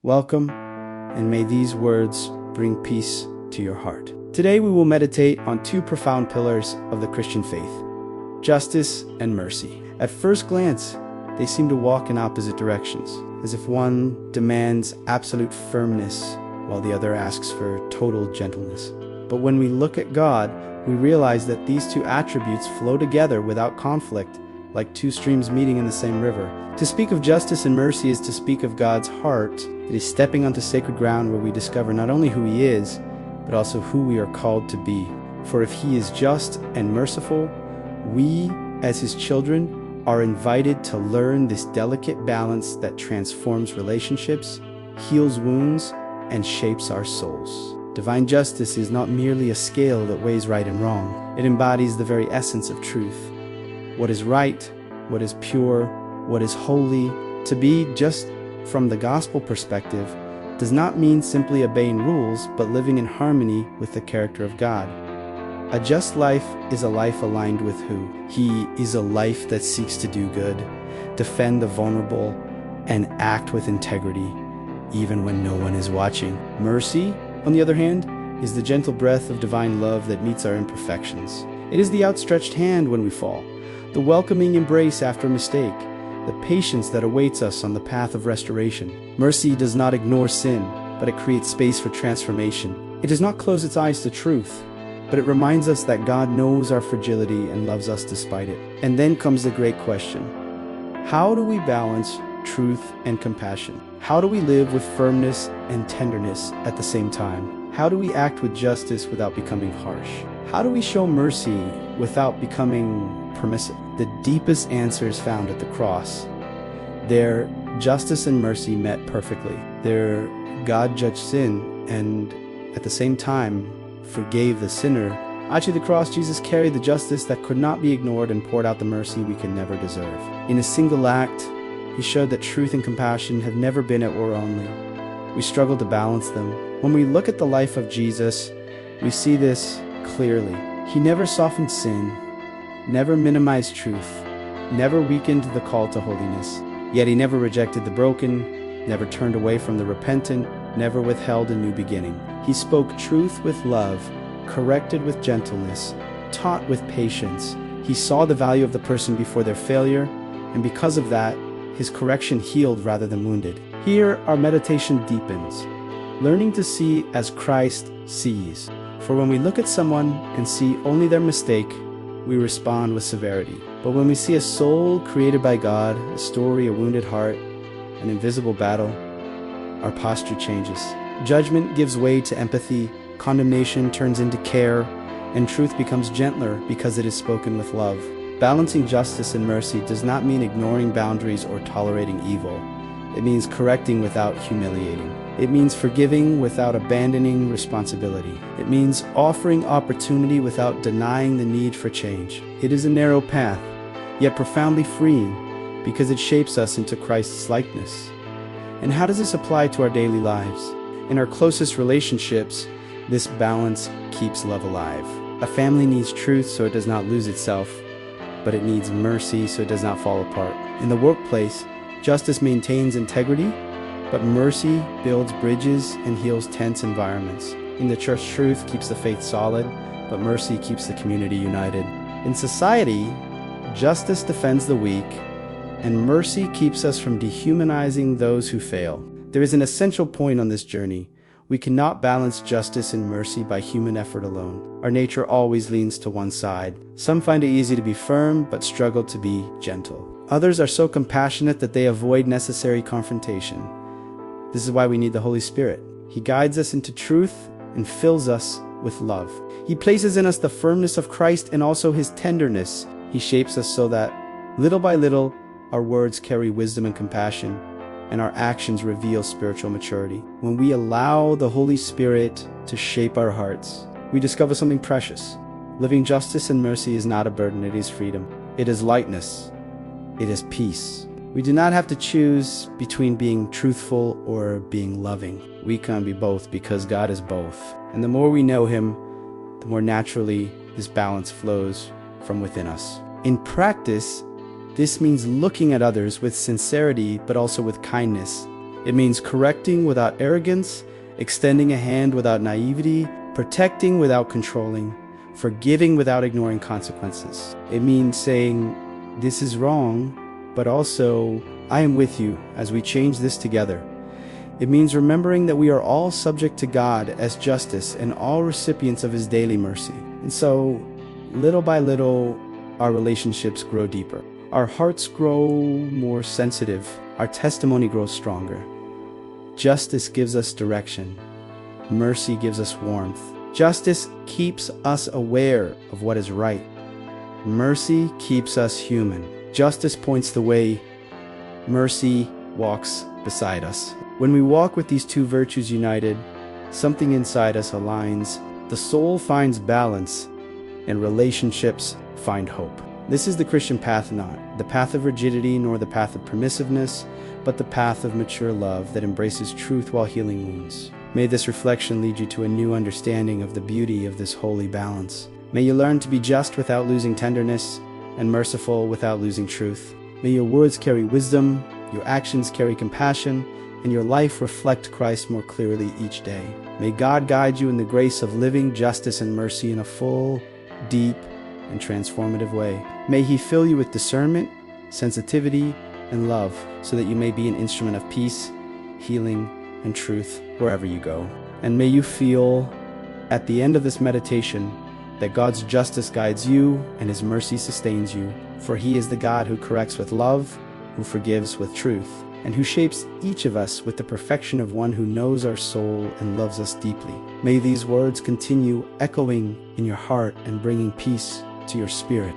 Welcome, and may these words bring peace to your heart. Today we will meditate on two profound pillars of the Christian faith: justice and mercy. At first glance, they seem to walk in opposite directions, as if one demands absolute firmness while the other asks for total gentleness. But when we look at God, we realize that these two attributes flow together without conflict, like two streams meeting in the same river. To speak of justice and mercy is to speak of God's heart. It is stepping onto sacred ground where we discover not only who He is, but also who we are called to be. For if He is just and merciful, we, as His children, are invited to learn this delicate balance that transforms relationships, heals wounds, and shapes our souls. Divine justice is not merely a scale that weighs right and wrong. It embodies the very essence of truth. What is right, what is pure, what is holy. To be just from the gospel perspective does not mean simply obeying rules, but living in harmony with the character of God. A just life is a life aligned with who? He is a life that seeks to do good, defend the vulnerable, and act with integrity, even when no one is watching. Mercy, on the other hand, is the gentle breath of divine love that meets our imperfections. It is the outstretched hand when we fall, the welcoming embrace after a mistake, the patience that awaits us on the path of restoration. Mercy does not ignore sin, but it creates space for transformation. It does not close its eyes to truth, but it reminds us that God knows our fragility and loves us despite it. And then comes the great question: how do we balance truth and compassion? How do we live with firmness and tenderness at the same time? How do we act with justice without becoming harsh? How do we show mercy without becoming permissive? The deepest answer is found at the cross. There, justice and mercy met perfectly. There, God judged sin and, at the same time, forgave the sinner. Actually, the cross, Jesus carried the justice that could not be ignored and poured out the mercy we can never deserve. In a single act, He showed that truth and compassion have never been at war only. We struggle to balance them. When we look at the life of Jesus, we see this clearly. He never softened sin, never minimized truth, never weakened the call to holiness. Yet He never rejected the broken, never turned away from the repentant, never withheld a new beginning. He spoke truth with love, corrected with gentleness, taught with patience. He saw the value of the person before their failure, and because of that, His correction healed rather than wounded. Here, our meditation deepens, learning to see as Christ sees. For when we look at someone and see only their mistake, we respond with severity. But when we see a soul created by God, a story, a wounded heart, an invisible battle, our posture changes. Judgment gives way to empathy, condemnation turns into care, and truth becomes gentler because it is spoken with love. Balancing justice and mercy does not mean ignoring boundaries or tolerating evil. It means correcting without humiliating. It means forgiving without abandoning responsibility. It means offering opportunity without denying the need for change. It is a narrow path, yet profoundly freeing, because it shapes us into Christ's likeness. And how does this apply to our daily lives? In our closest relationships, this balance keeps love alive. A family needs truth so it does not lose itself, but it needs mercy so it does not fall apart. In the workplace, justice maintains integrity, but mercy builds bridges and heals tense environments. In the church, truth keeps the faith solid, but mercy keeps the community united. In society, justice defends the weak, and mercy keeps us from dehumanizing those who fail. There is an essential point on this journey. We cannot balance justice and mercy by human effort alone. Our nature always leans to one side. Some find it easy to be firm, but struggle to be gentle. Others are so compassionate that they avoid necessary confrontation. This is why we need the Holy Spirit. He guides us into truth and fills us with love. He places in us the firmness of Christ and also His tenderness. He shapes us so that, little by little, our words carry wisdom and compassion, and our actions reveal spiritual maturity. When we allow the Holy Spirit to shape our hearts, we discover something precious. Living justice and mercy is not a burden, it is freedom. It is lightness. It is peace. We do not have to choose between being truthful or being loving. We can be both because God is both. And the more we know Him, the more naturally this balance flows from within us. In practice, this means looking at others with sincerity, but also with kindness, It means correcting without arrogance, extending a hand without naivety, protecting without controlling, forgiving without ignoring consequences. It means saying, "This is wrong, but also, I am with you as we change this together." It means remembering that we are all subject to God as justice and all recipients of His daily mercy. And so, little by little, our relationships grow deeper. Our hearts grow more sensitive. Our testimony grows stronger. Justice gives us direction. Mercy gives us warmth. Justice keeps us aware of what is right. Mercy keeps us human. Justice points the way. Mercy walks beside us. When we walk with these two virtues united, something inside us aligns. The soul finds balance, and relationships find hope. This is the Christian path, not the path of rigidity nor the path of permissiveness, but the path of mature love that embraces truth while healing wounds. May this reflection lead you to a new understanding of the beauty of this holy balance. May you learn to be just without losing tenderness, and merciful without losing truth. May your words carry wisdom, your actions carry compassion, and your life reflect Christ more clearly each day. May God guide you in the grace of living justice and mercy in a full, deep, and transformative way. May He fill you with discernment, sensitivity, and love, so that you may be an instrument of peace, healing, and truth wherever you go. And may you feel, at the end of this meditation, that God's justice guides you and His mercy sustains you, for He is the God who corrects with love, who forgives with truth, and who shapes each of us with the perfection of one who knows our soul and loves us deeply. May these words continue echoing in your heart and bringing peace to your spirit.